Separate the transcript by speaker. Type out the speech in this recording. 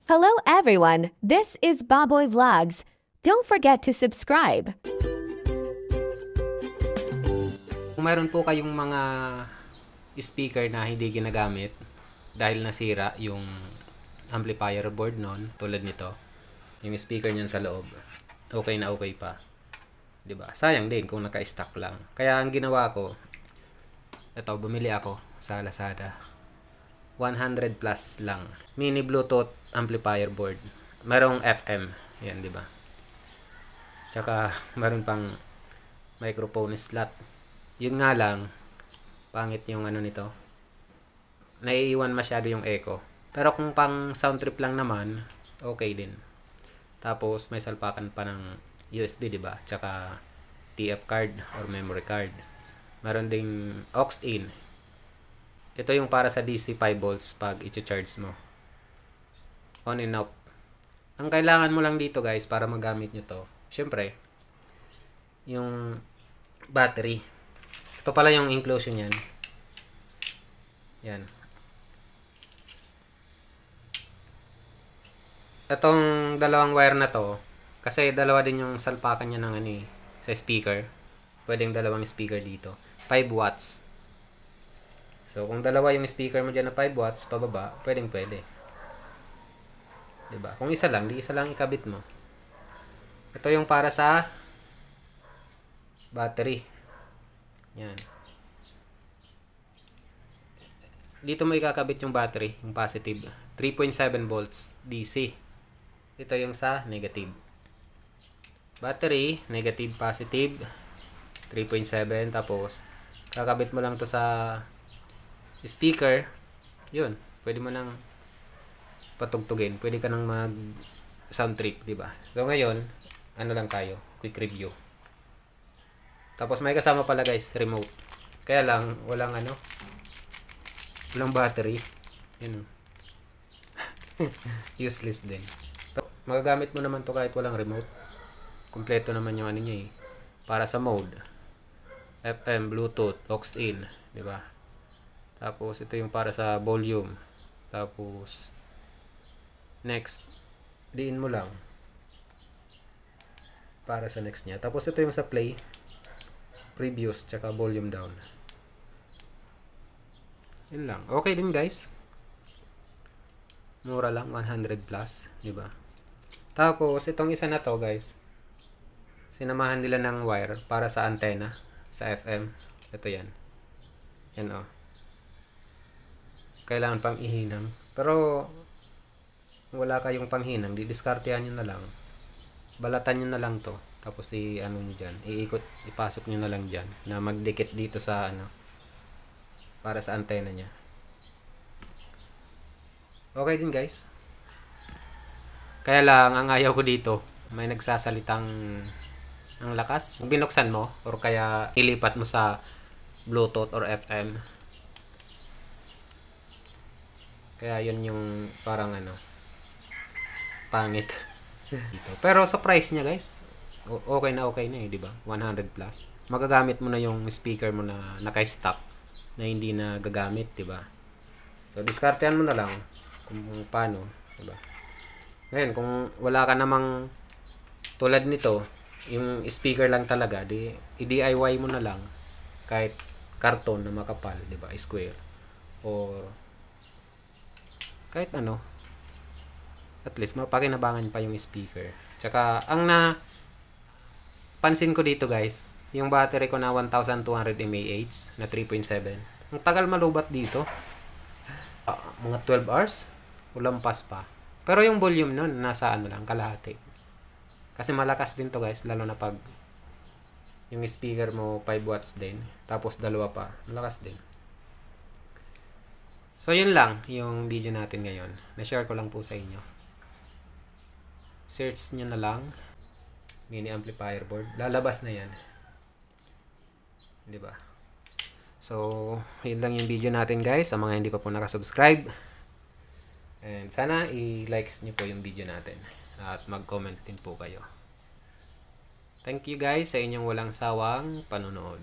Speaker 1: Hello everyone, this is Baboy Vlogs. Don't forget to subscribe.
Speaker 2: Kung mayroon po kayong mga speaker na hindi ginagamit dahil nasira yung amplifier board nun, tulad nito, yung speaker niyan sa loob, okay na okay pa. 'Di ba? Sayang din kung naka-stock lang. Kaya ang ginawa ko, ito, bumili ako sa Lazada. 100 plus lang. Mini Bluetooth amplifier board. Merong FM. Yan, di ba? Tsaka, meron pang microphone slot. Yun nga lang, pangit yung ano nito. Naiiwan masyado yung echo. Pero kung pang sound trip lang naman, okay din. Tapos, may salpakan pa ng USB, di ba? Tsaka, TF card or memory card. Meron ding aux in. Ito yung para sa DC 5 volts pag i-charge mo. On and off. Ang kailangan mo lang dito guys para magamit nyo to, syempre, yung battery. Ito pala yung inclusion yan. Yan. Itong dalawang wire na to, kasi dalawa din yung salpakan niya ng ano eh, sa speaker. Pwedeng dalawang speaker dito. 5 watts. So, kung dalawa yung speaker mo dyan na 5 watts, pababa, pwede. Diba? Kung isa lang, di isa lang ikabit mo. Ito yung para sa battery. Yan. Dito mo ikakabit yung battery, yung positive. 3.7 volts DC. Ito yung sa negative. Battery, negative, positive. 3.7. Tapos, kakabit mo lang to sa speaker, yun, pwede mo nang patugtugin, pwede ka nang mag sound trip, di ba? So ngayon, ano lang tayo, quick review. Tapos may kasama pala guys, remote. Kaya lang, walang battery. Yun. Useless din. So, magagamit mo naman to kahit walang remote. Kompleto naman yung ano niya eh. Para sa mode. FM, Bluetooth, aux in, di ba? Tapos, ito yung para sa volume. Tapos, next, diin mo lang. Para sa next niya. Tapos, ito yung sa play, previous, tsaka volume down. Yun lang. Okay din guys. Mura lang, 100 plus. Diba? Tapos, itong isa na to guys, sinamahan nila ng wire para sa antenna, sa FM. Ito yan. Yan o. Kailangan pang ihinang. Pero, wala kayong panghinang, didiskartehan nyo na lang. Balatan nyo na lang to. Tapos, nyo dyan. Iikot, ipasok nyo na lang dyan. Na magdikit dito sa, para sa antena nya. Okay din, guys. Kaya lang, ang ayaw ko dito, may nagsasalitang ang lakas. Kung binuksan mo, or kaya ilipat mo sa Bluetooth or FM, kaya yun yung parang pangit. Pero sa price niya guys, okay na eh, di ba? 100 plus. Magagamit mo na yung speaker mo na naka-stock na hindi na gagamit, di ba? So diskartehan mo na lang kung paano, di ba? Ngayon, kung wala ka namang tulad nito, yung speaker lang talaga, i-DIY mo na lang kahit karton na makapal, di ba? Square or kahit at least mapakinabangan pa yung speaker. Tsaka ang pansin ko dito guys, yung battery ko na 1200 mAh na 3.7, ang tagal malubat dito, mga 12 hours ulampas pa. Pero yung volume nun nasa lang, kalahati. Kasi malakas din to guys, lalo na pag yung speaker mo 5 watts din, tapos dalawa pa, malakas din. So, yun lang yung video natin ngayon. Na-share ko lang po sa inyo. Search nyo na lang. Mini amplifier board. Lalabas na yan. Diba? So, yun lang yung video natin guys. Sa mga hindi pa po nakasubscribe. And sana i-likes nyo po yung video natin. At mag-comment din po kayo. Thank you guys sa inyong walang sawang panonood.